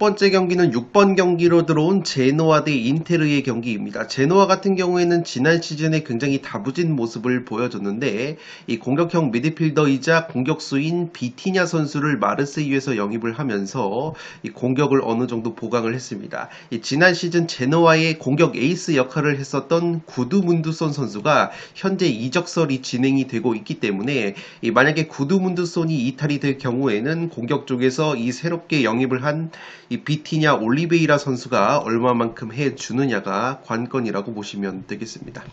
번째 경기는 6번 경기로 들어온 제노아 대 인테르의 경기입니다. 제노아 같은 경우에는 지난 시즌에 굉장히 다부진 모습을 보여줬는데 이 공격형 미드필더이자 공격수인 비티냐 선수를 마르세유에서 영입을 하면서 이 공격을 어느 정도 보강을 했습니다. 이 지난 시즌 제노아의 공격 에이스 역할을 했었던 구두문두손 선수가 현재 이적설이 진행이 되고 있기 때문에 만약에 구두문두손이 이탈이 될 경우에는 공격 쪽에서 이 새롭게 영입을 한 이 비티냐 올리베이라 선수가 얼마만큼 해주느냐가 관건이라고 보시면 되겠습니다.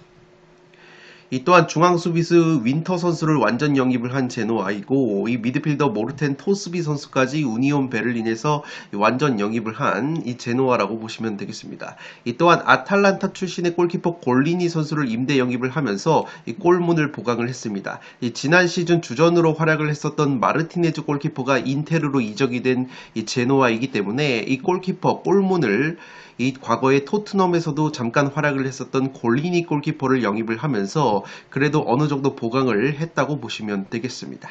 이 또한 중앙 수비수 윈터 선수를 완전 영입을 한 제노아이고 이 미드필더 모르텐 토스비 선수까지 우니온 베를린에서 완전 영입을 한 이 제노아라고 보시면 되겠습니다. 이 또한 아탈란타 출신의 골키퍼 골리니 선수를 임대 영입을 하면서 이 골문을 보강을 했습니다. 이 지난 시즌 주전으로 활약을 했었던 마르티네즈 골키퍼가 인테르로 이적이 된 이 제노아이기 때문에 이 골키퍼 골문을 이 과거에 토트넘에서도 잠깐 활약을 했었던 골리니 골키퍼를 영입을 하면서 그래도 어느 정도 보강을 했다고 보시면 되겠습니다.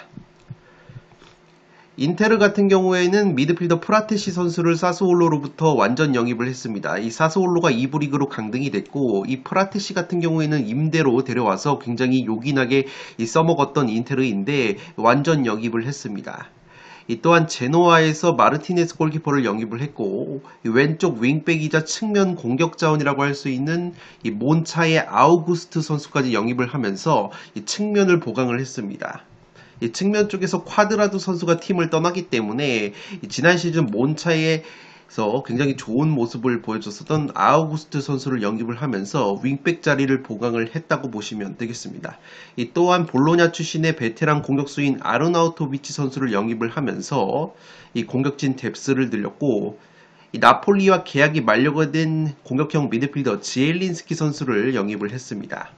인테르 같은 경우에는 미드필더 프라테시 선수를 사스올로로부터 완전 영입을 했습니다. 이 사스올로가 2부 리그로 강등이 됐고 이 프라테시 같은 경우에는 임대로 데려와서 굉장히 요긴하게 써먹었던 인테르인데 완전 영입을 했습니다. 이 또한 제노아에서 마르티네스 골키퍼를 영입을 했고 왼쪽 윙백이자 측면 공격 자원이라고 할 수 있는 이 몬차의 아우구스트 선수까지 영입을 하면서 이 측면을 보강을 했습니다. 이 측면 쪽에서 콰드라도 선수가 팀을 떠나기 때문에 지난 시즌 몬차의 굉장히 좋은 모습을 보여줬었던 아우구스트 선수를 영입을 하면서 윙백 자리를 보강을 했다고 보시면 되겠습니다. 이 또한 볼로냐 출신의 베테랑 공격수인 아르나우토비치 선수를 영입을 하면서 이 공격진 뎁스를 늘렸고 이 나폴리와 계약이 만료가 된 공격형 미드필더 지엘린스키 선수를 영입을 했습니다.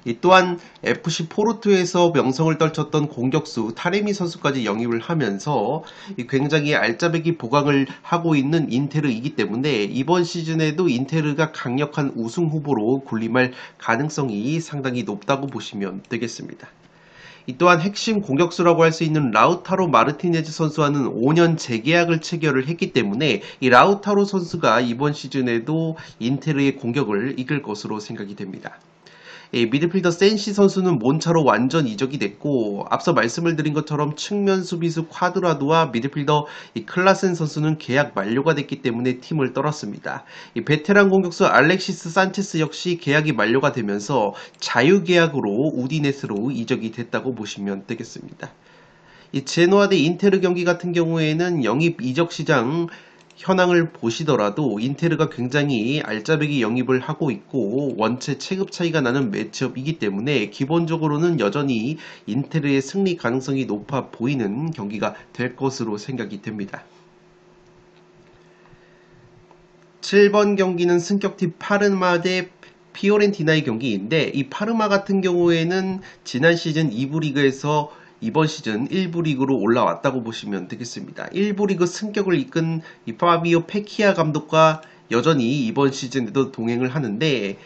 이 또한 FC 포르투에서 명성을 떨쳤던 공격수 타레미 선수까지 영입을 하면서 굉장히 알짜배기 보강을 하고 있는 인테르이기 때문에 이번 시즌에도 인테르가 강력한 우승 후보로 군림할 가능성이 상당히 높다고 보시면 되겠습니다. 이 또한 핵심 공격수라고 할 수 있는 라우타로 마르티네즈 선수와는 5년 재계약을 체결을 했기 때문에 이 라우타로 선수가 이번 시즌에도 인테르의 공격을 이끌 것으로 생각이 됩니다. 미드필더 센시 선수는 몬차로 완전 이적이 됐고 앞서 말씀을 드린 것처럼 측면 수비수 콰드라도와 미드필더 클라센 선수는 계약 만료가 됐기 때문에 팀을 떠났습니다. 베테랑 공격수 알렉시스 산체스 역시 계약이 만료가 되면서 자유계약으로 우디네스로 이적이 됐다고 보시면 되겠습니다. 이 제노아 대 인테르 경기 같은 경우에는 영입 이적 시장 현황을 보시더라도 인테르가 굉장히 알짜배기 영입을 하고 있고 원체 체급 차이가 나는 매치업이기 때문에 기본적으로는 여전히 인테르의 승리 가능성이 높아 보이는 경기가 될 것으로 생각이 됩니다. 7번 경기는 승격팀 파르마 대 피오렌티나의 경기인데 이 파르마 같은 경우에는 지난 시즌 2부 리그에서 이번 시즌 1부 리그로 올라왔다고 보시면 되겠습니다. 1부 리그 승격을 이끈 이 파비오 페키아 감독과 여전히 이번 시즌에도 동행을 하는데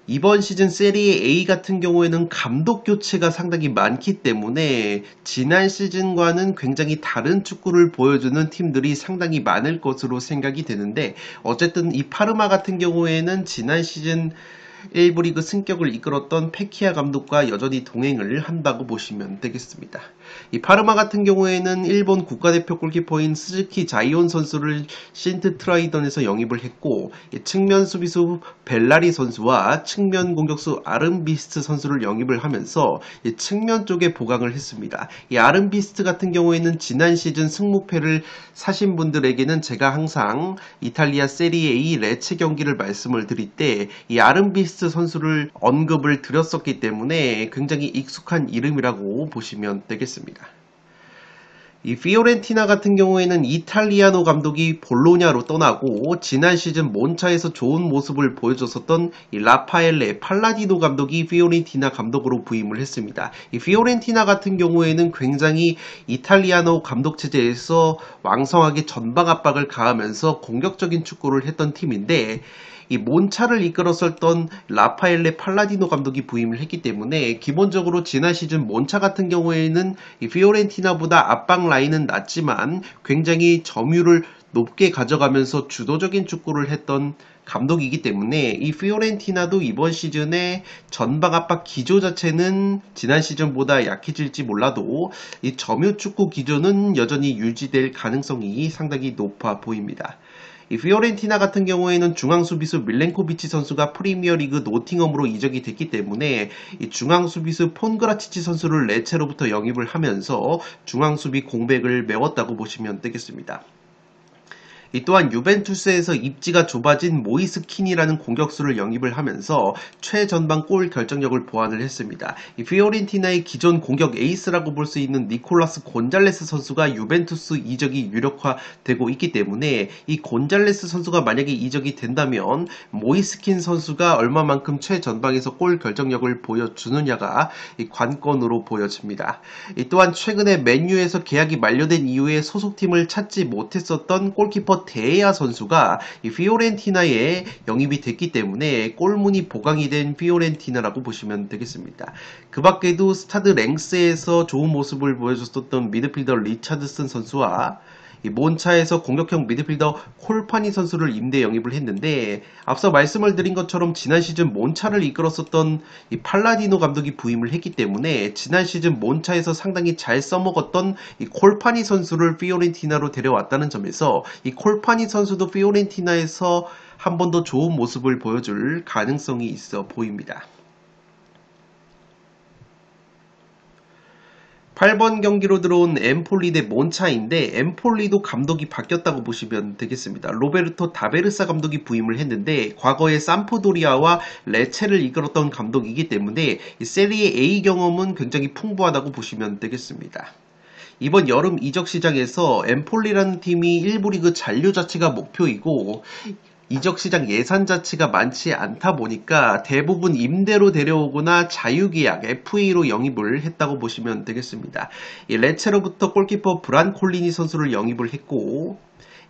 이번 시즌 세리에 A 같은 경우에는 감독 교체가 상당히 많기 때문에 지난 시즌과는 굉장히 다른 축구를 보여주는 팀들이 상당히 많을 것으로 생각이 되는데 어쨌든 이 파르마 같은 경우에는 지난 시즌 1부 리그 승격을 이끌었던 페키아 감독과 여전히 동행을 한다고 보시면 되겠습니다. 이 파르마 같은 경우에는 일본 국가대표 골키퍼인 스즈키 자이온 선수를 신트 트라이던에서 영입을 했고 측면 수비수 벨라리 선수와 측면 공격수 아른비스트 선수를 영입을 하면서 측면 쪽에 보강을 했습니다. 이 아른비스트 같은 경우에는 지난 시즌 승무패를 사신 분들에게는 제가 항상 이탈리아 세리에 A 레체 경기를 말씀을 드릴 때 이 아른비스트 선수를 언급을 드렸었기 때문에 굉장히 익숙한 이름이라고 보시면 되겠습니다. 이 피오렌티나 같은 경우에는 이탈리아노 감독이 볼로냐로 떠나고 지난 시즌 몬차에서 좋은 모습을 보여줬었던 이 라파엘레 팔라디노 감독이 피오렌티나 감독으로 부임을 했습니다. 이 피오렌티나 같은 경우에는 굉장히 이탈리아노 감독 체제에서 왕성하게 전방 압박을 가하면서 공격적인 축구를 했던 팀인데 이 몬차를 이끌었었던 라파엘레 팔라디노 감독이 부임을 했기 때문에 기본적으로 지난 시즌 몬차 같은 경우에는 이 피오렌티나보다 압박 라인은 낮지만 굉장히 점유율을 높게 가져가면서 주도적인 축구를 했던 감독이기 때문에 이 피오렌티나도 이번 시즌에 전방 압박 기조 자체는 지난 시즌보다 약해질지 몰라도 이 점유 축구 기조는 여전히 유지될 가능성이 상당히 높아 보입니다. 이 피오렌티나 같은 경우에는 중앙 수비수 밀렌코비치 선수가 프리미어리그 노팅엄으로 이적이 됐기 때문에 이 중앙 수비수 폰그라치치 선수를 레체로부터 영입을 하면서 중앙 수비 공백을 메웠다고 보시면 되겠습니다. 이 또한 유벤투스에서 입지가 좁아진 모이스킨이라는 공격수를 영입을 하면서 최전방 골 결정력을 보완을 했습니다. 이 피오렌티나의 기존 공격 에이스라고 볼 수 있는 니콜라스 곤잘레스 선수가 유벤투스 이적이 유력화되고 있기 때문에 이 곤잘레스 선수가 만약에 이적이 된다면 모이스킨 선수가 얼마만큼 최전방에서 골 결정력을 보여주느냐가 이 관건으로 보여집니다. 이 또한 최근에 맨유에서 계약이 만료된 이후에 소속팀을 찾지 못했었던 골키퍼 데야 선수가 이 피오렌티나에 영입이 됐기 때문에 골문이 보강이 된 피오렌티나라고 보시면 되겠습니다. 그 밖에도 스타드 랭스에서 좋은 모습을 보여줬었던 미드필더 리차드슨 선수와 이 몬차에서 공격형 미드필더 콜파니 선수를 임대 영입을 했는데 앞서 말씀을 드린 것처럼 지난 시즌 몬차를 이끌었었던 이 팔라디노 감독이 부임을 했기 때문에 지난 시즌 몬차에서 상당히 잘 써먹었던 이 콜파니 선수를 피오렌티나로 데려왔다는 점에서 이 콜파니 선수도 피오렌티나에서 한 번 더 좋은 모습을 보여줄 가능성이 있어 보입니다. 8번 경기로 들어온 엠폴리 대 몬차인데 엠폴리도 감독이 바뀌었다고 보시면 되겠습니다. 로베르토 다베르사 감독이 부임을 했는데 과거에 삼프도리아와 레체를 이끌었던 감독이기 때문에 이 세리에 A 경험은 굉장히 풍부하다고 보시면 되겠습니다. 이번 여름 이적 시장에서 엠폴리라는 팀이 1부 리그 잔류 자체가 목표이고 이적 시장 예산 자체가 많지 않다 보니까 대부분 임대로 데려오거나 자유계약 FA로 영입을 했다고 보시면 되겠습니다. 이 레체로부터 골키퍼 브란콜리니 선수를 영입을 했고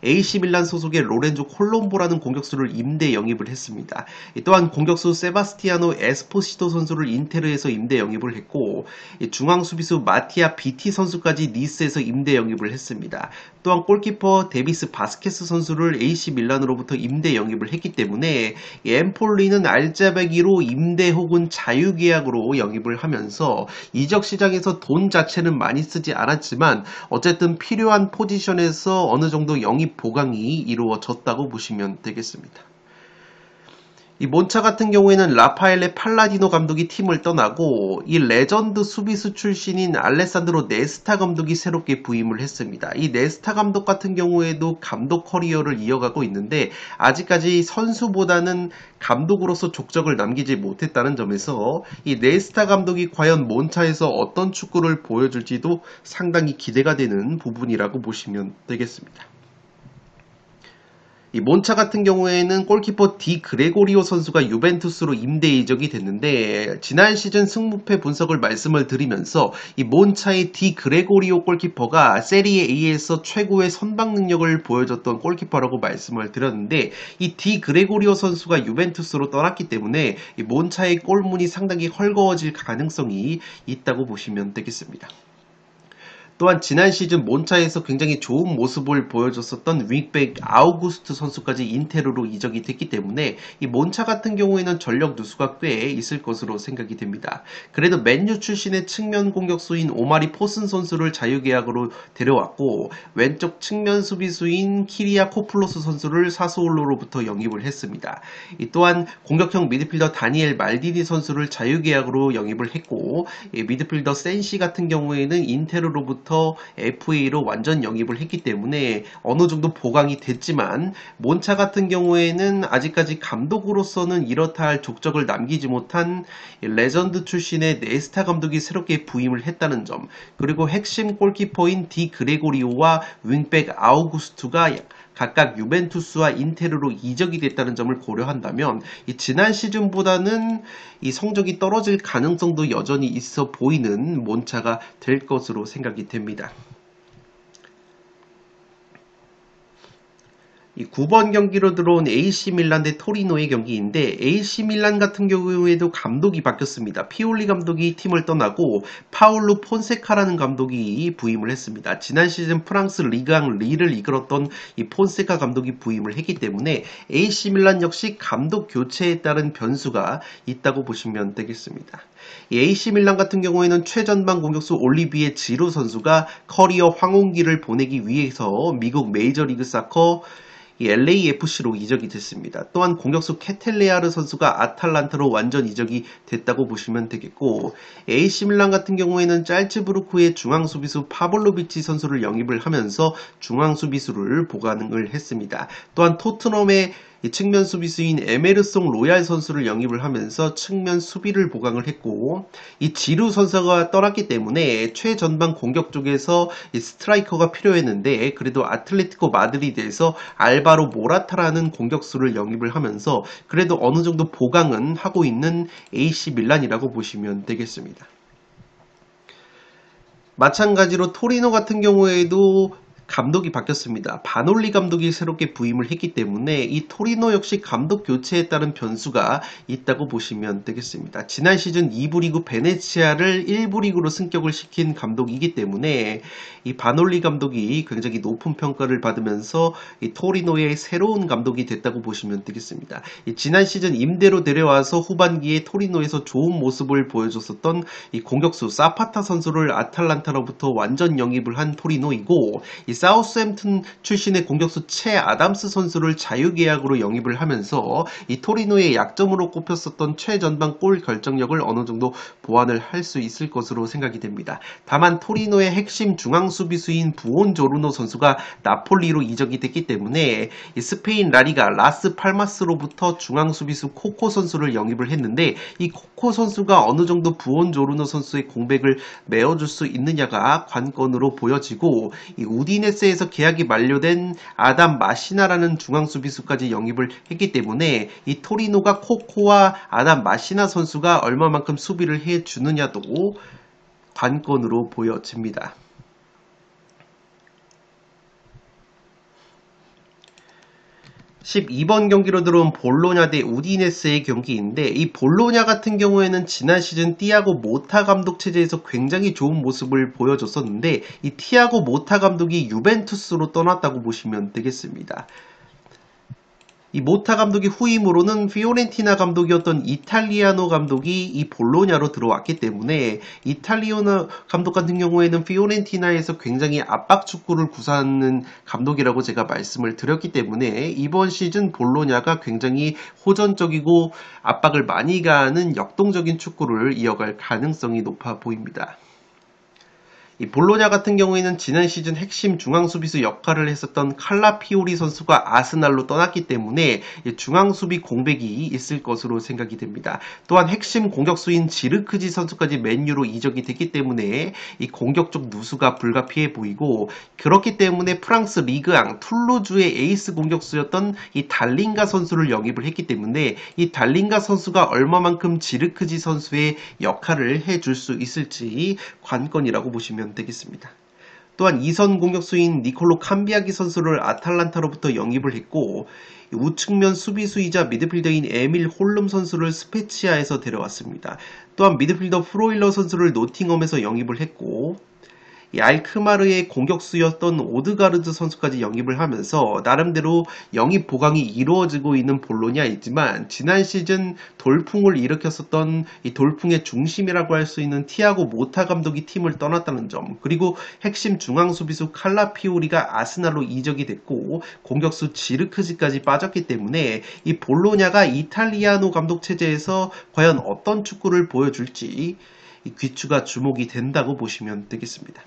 AC 밀란 소속의 로렌조 콜롬보라는 공격수를 임대 영입을 했습니다. 또한 공격수 세바스티아노 에스포시토 선수를 인테르에서 임대 영입을 했고 중앙 수비수 마티아 비티 선수까지 니스에서 임대 영입을 했습니다. 또한 골키퍼 데비스 바스케스 선수를 AC 밀란으로부터 임대 영입을 했기 때문에 엠폴리는 알짜배기로 임대 혹은 자유계약으로 영입을 하면서 이적 시장에서 돈 자체는 많이 쓰지 않았지만 어쨌든 필요한 포지션에서 어느 정도 영입 보강이 이루어졌다고 보시면 되겠습니다. 이 몬차 같은 경우에는 라파엘레 팔라디노 감독이 팀을 떠나고 이 레전드 수비수 출신인 알레산드로 네스타 감독이 새롭게 부임을 했습니다. 이 네스타 감독 같은 경우에도 감독 커리어를 이어가고 있는데 아직까지 선수보다는 감독으로서 족적을 남기지 못했다는 점에서 이 네스타 감독이 과연 몬차에서 어떤 축구를 보여줄지도 상당히 기대가 되는 부분이라고 보시면 되겠습니다. 이 몬차 같은 경우에는 골키퍼 디 그레고리오 선수가 유벤투스로 임대 이적이 됐는데 지난 시즌 승무패 분석을 말씀을 드리면서 이 몬차의 디 그레고리오 골키퍼가 세리에 A에서 최고의 선방 능력을 보여줬던 골키퍼라고 말씀을 드렸는데 이 디 그레고리오 선수가 유벤투스로 떠났기 때문에 이 몬차의 골문이 상당히 헐거워질 가능성이 있다고 보시면 되겠습니다. 또한 지난 시즌 몬차에서 굉장히 좋은 모습을 보여줬었던 윙백 아우구스트 선수까지 인테르로 이적이 됐기 때문에 이 몬차 같은 경우에는 전력 누수가 꽤 있을 것으로 생각이 됩니다. 그래도 맨유 출신의 측면 공격수인 오마리 포슨 선수를 자유계약으로 데려왔고 왼쪽 측면 수비수인 키리아 코플로스 선수를 사스올로로부터 영입을 했습니다. 또한 공격형 미드필더 다니엘 말디니 선수를 자유계약으로 영입을 했고 미드필더 센시 같은 경우에는 인테르로부터 FA로 완전 영입을 했기 때문에 어느 정도 보강이 됐지만 몬차 같은 경우에는 아직까지 감독으로서는 이렇다 할 족적을 남기지 못한 레전드 출신의 네스타 감독이 새롭게 부임을 했다는 점, 그리고 핵심 골키퍼인 디 그레고리오와 윙백 아우구스투가 각각 유벤투스와 인테르로 이적이 됐다는 점을 고려한다면 이 지난 시즌보다는 이 성적이 떨어질 가능성도 여전히 있어 보이는 몬차가 될 것으로 생각이 됩니다. 이 9번 경기로 들어온 AC 밀란 대 토리노의 경기인데 AC 밀란 같은 경우에도 감독이 바뀌었습니다. 피올리 감독이 팀을 떠나고 파울루 폰세카라는 감독이 부임을 했습니다. 지난 시즌 프랑스 리그앙 리를 이끌었던 이 폰세카 감독이 부임을 했기 때문에 AC 밀란 역시 감독 교체에 따른 변수가 있다고 보시면 되겠습니다. 이 AC 밀란 같은 경우에는 최전방 공격수 올리비에 지루 선수가 커리어 황혼기를 보내기 위해서 미국 메이저리그 사커 이 LAFC로 이적이 됐습니다. 또한 공격수 케텔레아르 선수가 아탈란타로 완전 이적이 됐다고 보시면 되겠고, AC 밀란 같은 경우에는 짤츠부르크의 중앙 수비수 파볼로비치 선수를 영입을 하면서 중앙 수비수를 보강을 했습니다. 또한 토트넘의 이 측면 수비수인 에메르송 로얄 선수를 영입을 하면서 측면 수비를 보강을 했고, 이 지루 선수가 떠났기 때문에 최전방 공격 쪽에서 이 스트라이커가 필요했는데 그래도 아틀레티코 마드리드에서 알바로 모라타라는 공격수를 영입을 하면서 그래도 어느 정도 보강은 하고 있는 AC 밀란이라고 보시면 되겠습니다. 마찬가지로 토리노 같은 경우에도 감독이 바뀌었습니다. 바놀리 감독이 새롭게 부임을 했기 때문에 이 토리노 역시 감독 교체에 따른 변수가 있다고 보시면 되겠습니다. 지난 시즌 2부 리그 베네치아를 1부 리그로 승격을 시킨 감독이기 때문에 이 바놀리 감독이 굉장히 높은 평가를 받으면서 이 토리노의 새로운 감독이 됐다고 보시면 되겠습니다. 지난 시즌 임대로 데려와서 후반기에 토리노에서 좋은 모습을 보여줬었던 이 공격수 사파타 선수를 아탈란타로부터 완전 영입을 한 토리노이고, 이 사우스햄튼 출신의 공격수 채 아담스 선수를 자유계약으로 영입을 하면서 이 토리노의 약점으로 꼽혔었던 최전방 골 결정력을 어느 정도 보완을 할 수 있을 것으로 생각이 됩니다. 다만 토리노의 핵심 중앙 수비수인 부온조르노 선수가 나폴리로 이적이 됐기 때문에 이 스페인 라리가 라스 팔마스로부터 중앙 수비수 코코 선수를 영입을 했는데 이 코코 선수가 어느 정도 부온조르노 선수의 공백을 메워줄 수 있느냐가 관건으로 보여지고, 이 우디네스에서 계약이 만료된 아담 마시나라는 중앙 수비수까지 영입을 했기 때문에 이 토리노가 코코와 아담 마시나 선수가 얼마만큼 수비를 해주느냐도 관건으로 보여집니다. 12번 경기로 들어온 볼로냐 대 우디네스의 경기인데, 이 볼로냐 같은 경우에는 지난 시즌 티아고 모타 감독 체제에서 굉장히 좋은 모습을 보여줬었는데 이 티아고 모타 감독이 유벤투스로 떠났다고 보시면 되겠습니다. 이 모타 감독의 후임으로는 피오렌티나 감독이었던 이탈리아노 감독이 이 볼로냐로 들어왔기 때문에 이탈리아노 감독 같은 경우에는 피오렌티나에서 굉장히 압박 축구를 구사하는 감독이라고 제가 말씀을 드렸기 때문에 이번 시즌 볼로냐가 굉장히 호전적이고 압박을 많이 가하는 역동적인 축구를 이어갈 가능성이 높아 보입니다. 이 볼로냐 같은 경우에는 지난 시즌 핵심 중앙 수비수 역할을 했었던 칼라피오리 선수가 아스날로 떠났기 때문에 중앙 수비 공백이 있을 것으로 생각이 됩니다. 또한 핵심 공격수인 지르크지 선수까지 맨유로 이적이 됐기 때문에 이 공격적 누수가 불가피해 보이고, 그렇기 때문에 프랑스 리그앙 툴루즈의 에이스 공격수였던 이 달링가 선수를 영입을 했기 때문에 이 달링가 선수가 얼마만큼 지르크지 선수의 역할을 해줄 수 있을지 관건이라고 보시면 되겠습니다. 또한 2선 공격수인 니콜로 캄비아기 선수를 아탈란타로부터 영입을 했고, 우측면 수비수이자 미드필더인 에밀 홀름 선수를 스페치아에서 데려왔습니다. 또한 미드필더 프로일러 선수를 노팅엄에서 영입을 했고, 이 알크마르의 공격수였던 오드가르드 선수까지 영입을 하면서 나름대로 영입 보강이 이루어지고 있는 볼로냐이지만, 지난 시즌 돌풍을 일으켰었던 이 돌풍의 중심이라고 할 수 있는 티아고 모타 감독이 팀을 떠났다는 점, 그리고 핵심 중앙 수비수 칼라피오리가 아스날로 이적이 됐고 공격수 지르크지까지 빠졌기 때문에 이 볼로냐가 이탈리아노 감독 체제에서 과연 어떤 축구를 보여줄지 이 귀추가 주목이 된다고 보시면 되겠습니다.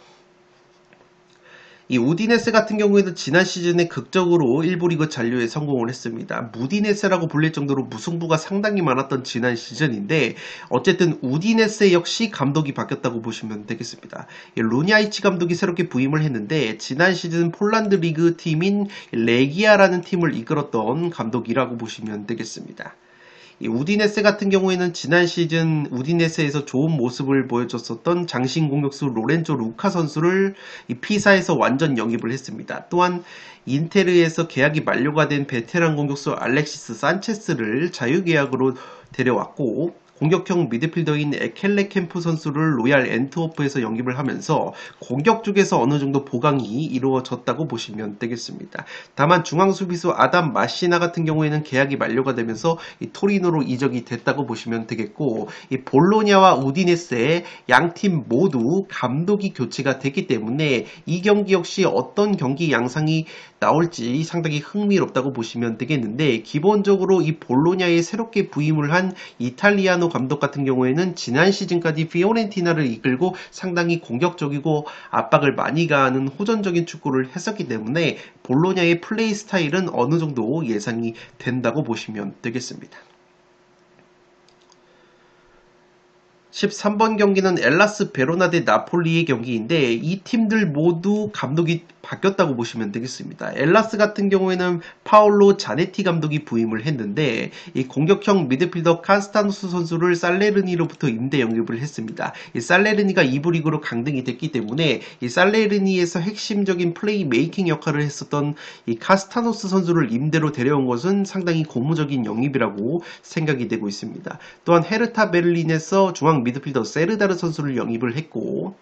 이 우디네세 같은 경우에는 지난 시즌에 극적으로 1부 리그 잔류에 성공을 했습니다. 무디네세라고 불릴 정도로 무승부가 상당히 많았던 지난 시즌인데, 어쨌든 우디네세 역시 감독이 바뀌었다고 보시면 되겠습니다. 루냐이치 감독이 새롭게 부임을 했는데 지난 시즌 폴란드 리그 팀인 레기아라는 팀을 이끌었던 감독이라고 보시면 되겠습니다. 이 우디네세 같은 경우에는 지난 시즌 우디네세에서 좋은 모습을 보여줬었던 장신 공격수 로렌조 루카 선수를 이 피사에서 완전 영입을 했습니다. 또한 인테르에서 계약이 만료가 된 베테랑 공격수 알렉시스 산체스를 자유계약으로 데려왔고, 공격형 미드필더인 에켈레 캠프 선수를 로얄 엔트워프에서 영입을 하면서 공격 쪽에서 어느 정도 보강이 이루어졌다고 보시면 되겠습니다. 다만 중앙 수비수 아담 마시나 같은 경우에는 계약이 만료가 되면서 이 토리노로 이적이 됐다고 보시면 되겠고, 이 볼로냐와 우디네스의 양팀 모두 감독이 교체가 됐기 때문에 이 경기 역시 어떤 경기 양상이 나올지 상당히 흥미롭다고 보시면 되겠는데, 기본적으로 이 볼로냐에 새롭게 부임을 한 이탈리아노 감독 같은 경우에는 지난 시즌까지 피오렌티나를 이끌고 상당히 공격적이고 압박을 많이 가하는 호전적인 축구를 했었기 때문에 볼로냐의 플레이 스타일은 어느 정도 예상이 된다고 보시면 되겠습니다. 13번 경기는 엘라스 베로나 대 나폴리의 경기인데, 이 팀들 모두 감독이 바뀌었다고 보시면 되겠습니다. 엘라스 같은 경우에는 파올로 자네티 감독이 부임을 했는데, 이 공격형 미드필더 카스타누스 선수를 살레르니로부터 임대 영입을 했습니다. 이 살레르니가 2부 리그로 강등이 됐기 때문에 이 살레르니에서 핵심적인 플레이 메이킹 역할을 했었던 이 카스타누스 선수를 임대로 데려온 것은 상당히 고무적인 영입이라고 생각이 되고 있습니다. 또한 헤르타 베를린에서 중앙 미드필더 세르다르 선수를 영입을 했고,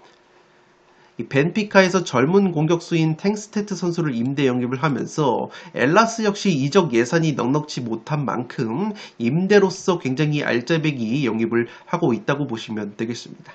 이 벤피카에서 젊은 공격수인 탱스테트 선수를 임대 영입을 하면서 엘라스 역시 이적 예산이 넉넉지 못한 만큼 임대로서 굉장히 알짜배기 영입을 하고 있다고 보시면 되겠습니다.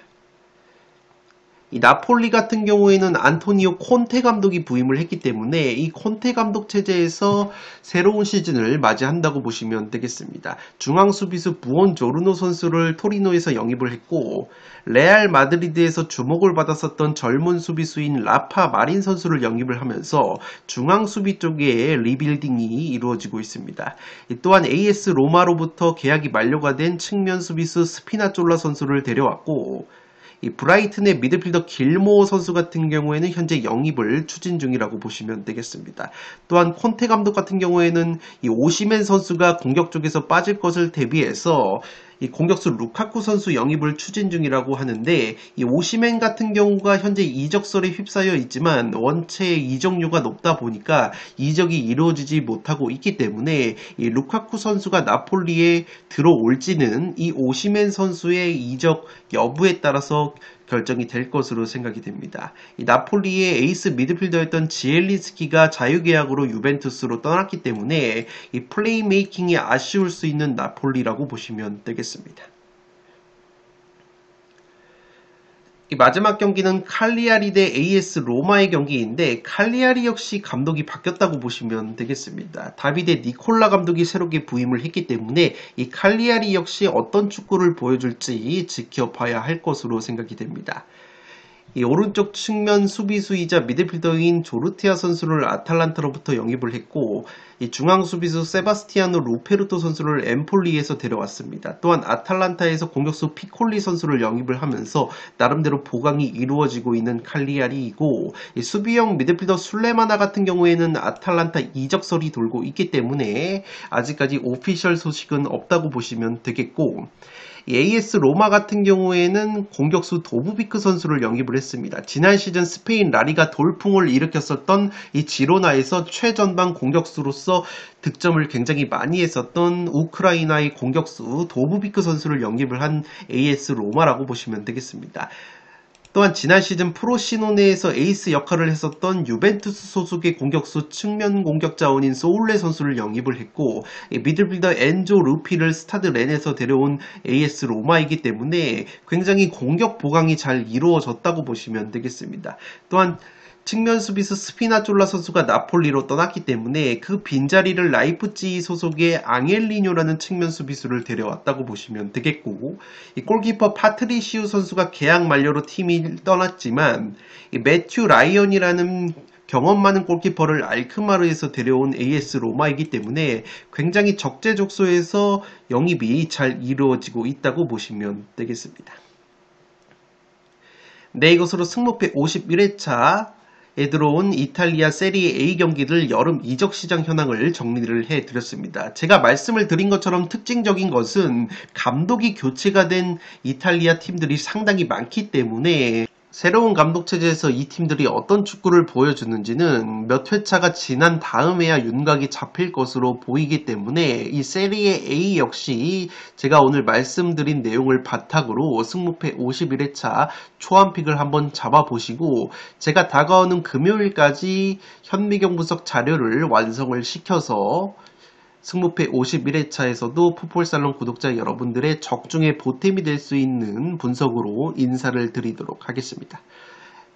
이 나폴리 같은 경우에는 안토니오 콘테 감독이 부임을 했기 때문에 이 콘테 감독 체제에서 새로운 시즌을 맞이한다고 보시면 되겠습니다. 중앙 수비수 부온 조르노 선수를 토리노에서 영입을 했고, 레알 마드리드에서 주목을 받았었던 젊은 수비수인 라파 마린 선수를 영입을 하면서 중앙 수비 쪽에 리빌딩이 이루어지고 있습니다. 또한 AS 로마로부터 계약이 만료가 된 측면 수비수 스피나졸라 선수를 데려왔고, 이 브라이튼의 미드필더 길모어 선수 같은 경우에는 현재 영입을 추진 중이라고 보시면 되겠습니다. 또한 콘테 감독 같은 경우에는 이 오시멘 선수가 공격 쪽에서 빠질 것을 대비해서 이 공격수 루카쿠 선수 영입을 추진 중이라고 하는데, 이 오시멘 같은 경우가 현재 이적설에 휩싸여 있지만 원체 이적료가 높다 보니까 이적이 이루어지지 못하고 있기 때문에 이 루카쿠 선수가 나폴리에 들어올지는 이 오시멘 선수의 이적 여부에 따라서 결정이 될 것으로 생각이 됩니다. 이 나폴리의 에이스 미드필더였던 지엘린스키가 자유계약으로 유벤투스로 떠났기 때문에 이 플레이메이킹이 아쉬울 수 있는 나폴리라고 보시면 되겠습니다. 이 마지막 경기는 칼리아리 대 AS 로마의 경기인데, 칼리아리 역시 감독이 바뀌었다고 보시면 되겠습니다. 다비데 니콜라 감독이 새롭게 부임을 했기 때문에 이 칼리아리 역시 어떤 축구를 보여줄지 지켜봐야 할 것으로 생각이 됩니다. 이 오른쪽 측면 수비수이자 미드필더인 조르티아 선수를 아탈란타로부터 영입을 했고, 이 중앙 수비수 세바스티아노 루페르토 선수를 엠폴리에서 데려왔습니다. 또한 아탈란타에서 공격수 피콜리 선수를 영입을 하면서 나름대로 보강이 이루어지고 있는 칼리아리이고, 이 수비형 미드필더 술레마나 같은 경우에는 아탈란타 이적설이 돌고 있기 때문에 아직까지 오피셜 소식은 없다고 보시면 되겠고, AS 로마 같은 경우에는 공격수 도부비크 선수를 영입을 했습니다. 지난 시즌 스페인 라리가 돌풍을 일으켰었던 이 지로나에서 최전방 공격수로서 득점을 굉장히 많이 했었던 우크라이나의 공격수 도부비크 선수를 영입을 한 AS 로마라고 보시면 되겠습니다. 또한 지난 시즌 프로시노네에서 에이스 역할을 했었던 유벤투스 소속의 공격수 측면 공격 자원인 소울레 선수를 영입을 했고, 미드필더 엔조 루피를 스타드 렌에서 데려온 AS 로마이기 때문에 굉장히 공격 보강이 잘 이루어졌다고 보시면 되겠습니다. 또한 측면 수비수 스피나졸라 선수가 나폴리로 떠났기 때문에 그 빈자리를 라이프치히 소속의 앙헬리뇨라는 측면 수비수를 데려왔다고 보시면 되겠고, 이 골키퍼 파트리시우 선수가 계약 만료로 팀이 떠났지만 이 매튜 라이언이라는 경험 많은 골키퍼를 알크마르에서 데려온 AS 로마이기 때문에 굉장히 적재적소에서 영입이 잘 이루어지고 있다고 보시면 되겠습니다. 네, 이것으로 승무패 51회차 들어온 이탈리아 세리에 A 경기들 여름 이적 시장 현황을 정리를 해드렸습니다. 제가 말씀을 드린 것처럼 특징적인 것은 감독이 교체가 된 이탈리아 팀들이 상당히 많기 때문에 새로운 감독 체제에서 이 팀들이 어떤 축구를 보여주는지는 몇 회차가 지난 다음에야 윤곽이 잡힐 것으로 보이기 때문에 이 세리에 A 역시 제가 오늘 말씀드린 내용을 바탕으로 승무패 51회차 초안픽을 한번 잡아보시고 제가 다가오는 금요일까지 현미경 분석 자료를 완성을 시켜서 승무패 51회차에서도 풋볼살롱 구독자 여러분들의 적중의 보탬이 될 수 있는 분석으로 인사를 드리도록 하겠습니다.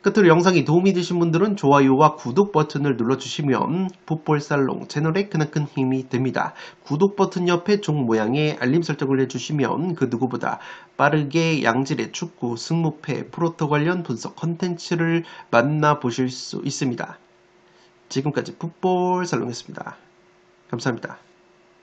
끝으로 영상이 도움이 되신 분들은 좋아요와 구독 버튼을 눌러주시면 풋볼살롱 채널에 크나큰 힘이 됩니다. 구독 버튼 옆에 종 모양의 알림 설정을 해주시면 그 누구보다 빠르게 양질의 축구, 승무패, 프로토 관련 분석 컨텐츠를 만나보실 수 있습니다. 지금까지 풋볼살롱이었습니다. 감사합니다.